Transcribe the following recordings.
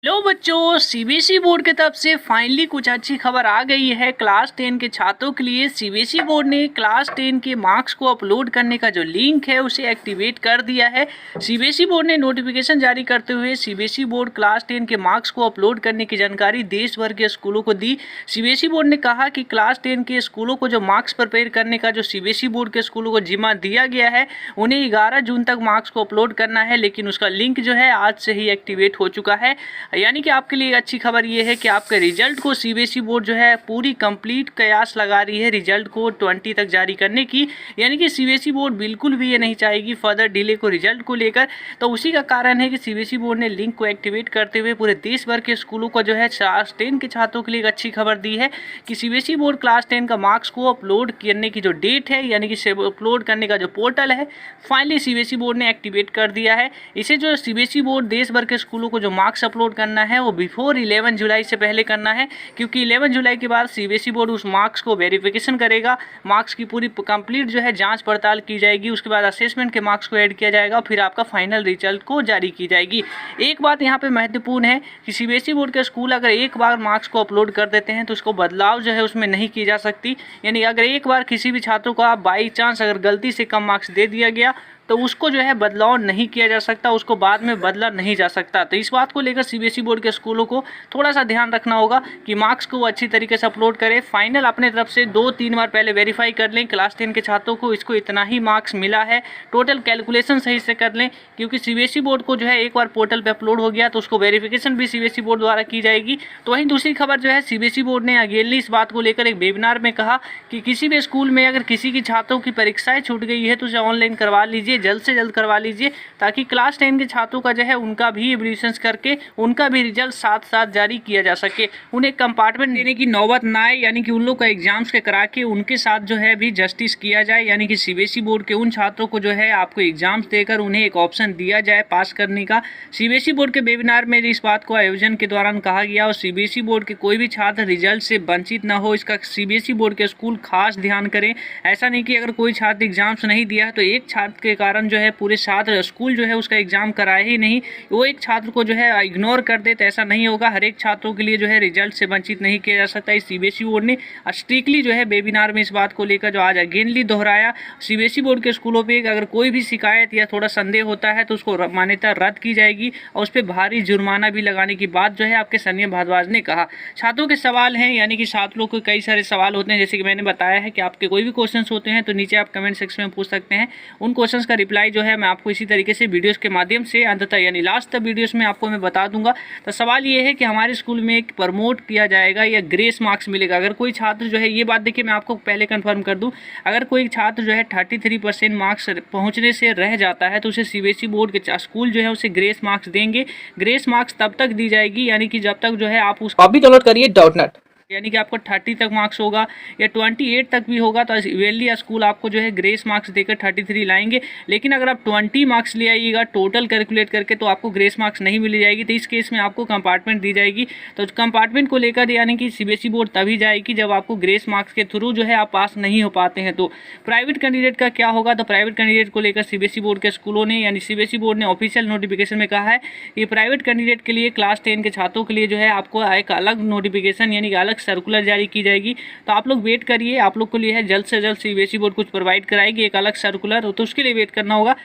लो बच्चों, CBSE board की तरफ से फाइनली कुछ अच्छी खबर आ गई है। क्लास 10 के छात्रों के लिए सीबीएसई बोर्ड ने क्लास 10 के मार्क्स को अपलोड करने का जो लिंक है उसे एक्टिवेट कर दिया है। सीबीएसई बोर्ड ने नोटिफिकेशन जारी करते हुए सीबीएसई बोर्ड क्लास 10 के मार्क्स को अपलोड करने की जानकारी देश भर के स्कूलों को दी। सीबीएसई बोर्ड ने कहा कि क्लास 10 के स्कूलों को जो मार्क्स प्रिपेयर करने का जो सीबीएसई बोर्ड के स्कूलों को जिम्मा दिया गया है, उन्हें 11 जून तक मार्क्स को अपलोड करना है, लेकिन उसका लिंक जो है आज से ही एक्टिवेट हो चुका है। यानी कि आपके लिए अच्छी खबर ये है कि आपके रिजल्ट को सीबीएसई बोर्ड जो है पूरी कंप्लीट कयास लगा रही है रिजल्ट को 20 तक जारी करने की। यानी कि सीबीएसई बोर्ड बिल्कुल भी ये नहीं चाहेगी फर्दर डिले को रिजल्ट को लेकर। तो उसी का कारण है कि सीबीएसई बोर्ड ने लिंक को एक्टिवेट करते हुए पूरे देश भर के स्कूलों का जो है क्लास 10 के छात्रों के लिए एक अच्छी खबर दी है कि सीबीएसई बोर्ड क्लास 10 का मार्क्स को अपलोड करने की जो डेट है, यानी कि अपलोड करने का जो पोर्टल है, फाइनली सीबीएसई बोर्ड ने एक्टिवेट कर दिया है। इसे जो सीबीएसई बोर्ड देश भर के स्कूलों को जो मार्क्स अपलोड करना है वो बिफोर 11 जुलाई से पहले करना है, क्योंकि 11 जुलाई के बाद सीबीएसई बोर्ड उस मार्क्स को वेरिफिकेशन करेगा। मार्क्स की पूरी कंप्लीट जो है जांच पड़ताल की जाएगी, उसके बाद असेसमेंट के मार्क्स को ऐड किया जाएगा, फिर आपका फाइनल रिजल्ट को जारी की जाएगी। एक बात यहाँ पे महत्वपूर्ण है कि सीबीएसई बोर्ड के स्कूल अगर एक बार मार्क्स को अपलोड कर देते हैं तो उसको बदलाव जो है उसमें नहीं की जा सकती। यानी अगर एक बार किसी भी छात्रों को बाई चांस अगर गलती से कम मार्क्स दे दिया गया तो उसको जो है बदलाव नहीं किया जा सकता, उसको बाद में बदला नहीं जा सकता। तो इस बात को लेकर सीबीएसई बोर्ड के स्कूलों को थोड़ा सा ध्यान रखना होगा कि मार्क्स को वो अच्छी तरीके से अपलोड करें। फाइनल अपने तरफ से 2-3 बार पहले वेरीफाई कर लें क्लास 10 के छात्रों को इसको इतना ही मार्क्स मिला है, टोटल कैलकुलेशन सही से कर लें, क्योंकि सीबीएसई बोर्ड को जो है एक बार पोर्टल पर अपलोड हो गया तो उसको वेरिफिकेशन भी सीबीएसई बोर्ड द्वारा की जाएगी। तो वहीं दूसरी खबर जो है, सीबीएसई बोर्ड ने अगेनली इस बात को लेकर एक वेबिनार में कहा कि किसी भी स्कूल में अगर किसी की छात्रों की परीक्षाएं छूट गई है तो उसे ऑनलाइन करवा लीजिए, जल्द से जल्द करवा लीजिए, ताकि क्लास 10 के छात्रों का जो है उनका भी एवल्यूशन करके उनका भी रिजल्ट साथ साथ जारी किया जा सके, उन्हें कंपार्टमेंट देने की नौबत ना आए। यानी कि उन लोग का एग्जाम्स के करा के उनके साथ जो है भी जस्टिस किया जाए। यानी कि सीबीएसई बोर्ड के उन छात्रों को जो है आपको एग्जाम्स देकर उन्हें एक ऑप्शन दिया जाए पास करने का। सीबीएसई बोर्ड के वेबिनार में इस बात को आयोजन के दौरान कहा गया और सीबीएसई बोर्ड के कोई भी छात्र रिजल्ट से वंचित न हो, इसका सीबीएसई बोर्ड के स्कूल खास ध्यान करें। ऐसा नहीं कि अगर कोई छात्र एग्जाम्स नहीं दिया है तो एक छात्र के कारण जो है पूरे छात्र स्कूल जो है उसका एग्जाम कराए ही नहीं, वो एक छात्र को जो है इग्नोर कर दे, तो ऐसा नहीं होगा। हर एक छात्रों के लिए जो है रिजल्ट से वंचित नहीं किया जा सकता। इस सीबीएसई बोर्ड ने स्ट्रिक्टली जो है वेबिनार में इस बात को लेकर जो आज अगेनली दोहराया। सीबीएसई बोर्ड के स्कूलों पे अगर कोई भी शिकायत या थोड़ा संदेह होता है तो उसको मान्यता रद्द की जाएगी और उस पर भारी जुर्माना भी लगाने की बात जो है आपके संजय भारद्वाज ने कहा। छात्रों के सवाल हैं, यानी कि छात्रों को कई सारे सवाल होते हैं, जैसे कि मैंने बताया है कि आपके कोई भी क्वेश्चन होते हैं तो नीचे आप कमेंट सेक्शन में पूछ सकते हैं। उन क्वेश्चंस का रिप्लाई जो है मैं आपको इसी तरीके से वीडियोस के माध्यम से अंततः यानी लास्ट तक वीडियोस में आपको मैं बता दूंगा। तो सवाल ये है कि हमारे स्कूल में प्रमोट किया जाएगा या ग्रेस मार्क्स मिलेगा। अगर कोई छात्र जो है, ये बात देखिए मैं आपको पहले कंफर्म कर दूं, अगर कोई छात्र जो है 33% मार्क्स पहुंचने से रह जाता है तो उसे सीबीएसई बोर्ड के स्कूल जो है उसे ग्रेस मार्क्स देंगे। ग्रेस मार्क्स तब तक दी जाएगी यानी कि जब तक जो है आप उस अभी डाउनलोड करिए डाउटनट, यानी कि आपको 30 तक मार्क्स होगा या 28 तक भी होगा तो वेलली स्कूल आपको जो है ग्रेस मार्क्स देकर 33 लाएंगे। लेकिन अगर आप 20 मार्क्स ले आइएगा टोटल कैलकुलेट करके तो आपको ग्रेस मार्क्स नहीं मिल जाएगी। तो इस केस में आपको कंपार्टमेंट दी जाएगी। तो कंपार्टमेंट को लेकर यानी कि सीबीएसई बोर्ड तभी जाएगी जब आपको ग्रेस मार्क्स के थ्रू जो है आप पास नहीं हो पाते हैं। तो प्राइवेट कैंडिडेट का क्या होगा, तो प्राइवेट कैंडिडेट को लेकर सीबीएसई बोर्ड के स्कूलों ने यानी सीबीएसई बोर्ड ने ऑफिशियल नोटिफिकेशन में कहा है कि प्राइवेट कैंडिडेट के लिए क्लास 10 के छात्रों के लिए जो है आपको एक अलग नोटिफिकेशन यानी कि अलग सर्कुलर जारी की जाएगी। तो आप लोग वेट करिए, आप लोग के लिए है जल्द से जल्द सीबीएसई बोर्ड कुछ प्रोवाइड कराएगी एक अलग सर्कुलर, तो उसके लिए वेट करना होगा।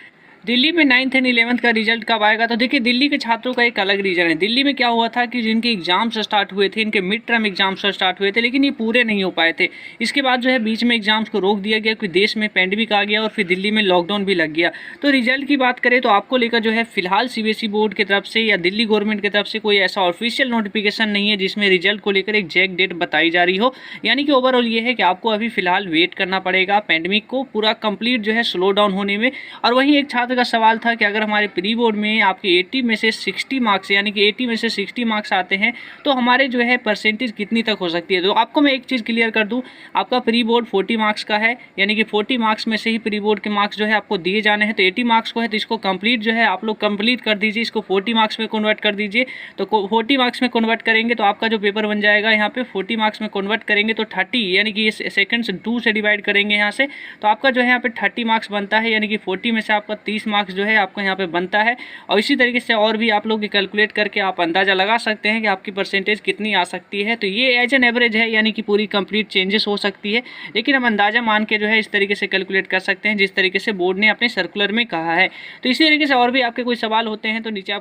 दिल्ली में 9th एंड 11th का रिजल्ट कब आएगा, तो देखिए दिल्ली के छात्रों का एक अलग रीजन है। दिल्ली में क्या हुआ था कि जिनके एग्जाम्स स्टार्ट हुए थे, इनके मिड टर्म एग्जाम्स स्टार्ट हुए थे लेकिन ये पूरे नहीं हो पाए थे। इसके बाद जो है बीच में एग्जाम्स को रोक दिया गया क्योंकि देश में पेंडेमिक आ गया और फिर दिल्ली में लॉकडाउन भी लग गया। तो रिजल्ट की बात करें तो आपको लेकर जो है फिलहाल सीबीएसई बोर्ड की तरफ से या दिल्ली गवर्नमेंट की तरफ से कोई ऐसा ऑफिशियल नोटिफिकेशन नहीं है जिसमें रिजल्ट को लेकर एग्जैक्ट डेट बताई जा रही हो। यानी कि ओवरऑल ये है कि आपको अभी फिलहाल वेट करना पड़ेगा पेंडेमिक को पूरा कंप्लीट जो है स्लो डाउन होने में। और वहीं एक छात्र का सवाल था कि अगर हमारे प्री बोर्ड में आपके 80 में से 60 मार्क्स यानी कि 80 में से 60 मार्क्स आते हैं तो हमारे जो है परसेंटेज कितनी तक हो सकती है। तो आपको मैं एक चीज़ क्लियर कर दूं, आपका प्री बोर्ड 40 मार्क्स का है, यानी कि 40 मार्क्स में से ही प्री बोर्ड के मार्क्स जो है आपको दिए जाने हैं। तो 80 मार्क्स को है तो इसको कंप्लीट जो है आप लोग कंप्लीट कर दीजिए, इसको 40 मार्क्स में कन्वर्ट कर दीजिए। तो 40 मार्क्स में कन्वर्ट करेंगे तो आपका जो पेपर बन जाएगा यहाँ पे 40 मार्क्स में कन्वर्ट करेंगे तो 30 यानी कि ये सेकंड 2 से डिवाइड करेंगे यहाँ से, तो आपका जो है यहाँ पे 30 मार्क्स बनता है। यानी कि 40 में से आपका 30 20 मार्क्स जो है आपको यहाँ पे बनता है। और इसी तरीके से और भी आप लोग कैलकुलेट करके आप अंदाज़ा लगा सकते हैं कि आपकी परसेंटेज कितनी आ सकती है। तो ये एज एन एवरेज है, यानी कि पूरी कंप्लीट चेंजेस हो सकती है, लेकिन हम अंदाज़ा मान के जो है इस तरीके से कैलकुलेट कर सकते हैं जिस तरीके से बोर्ड ने अपने सर्कुलर में कहा है। तो इसी तरीके से और भी आपके कोई सवाल होते हैं तो नीचे आप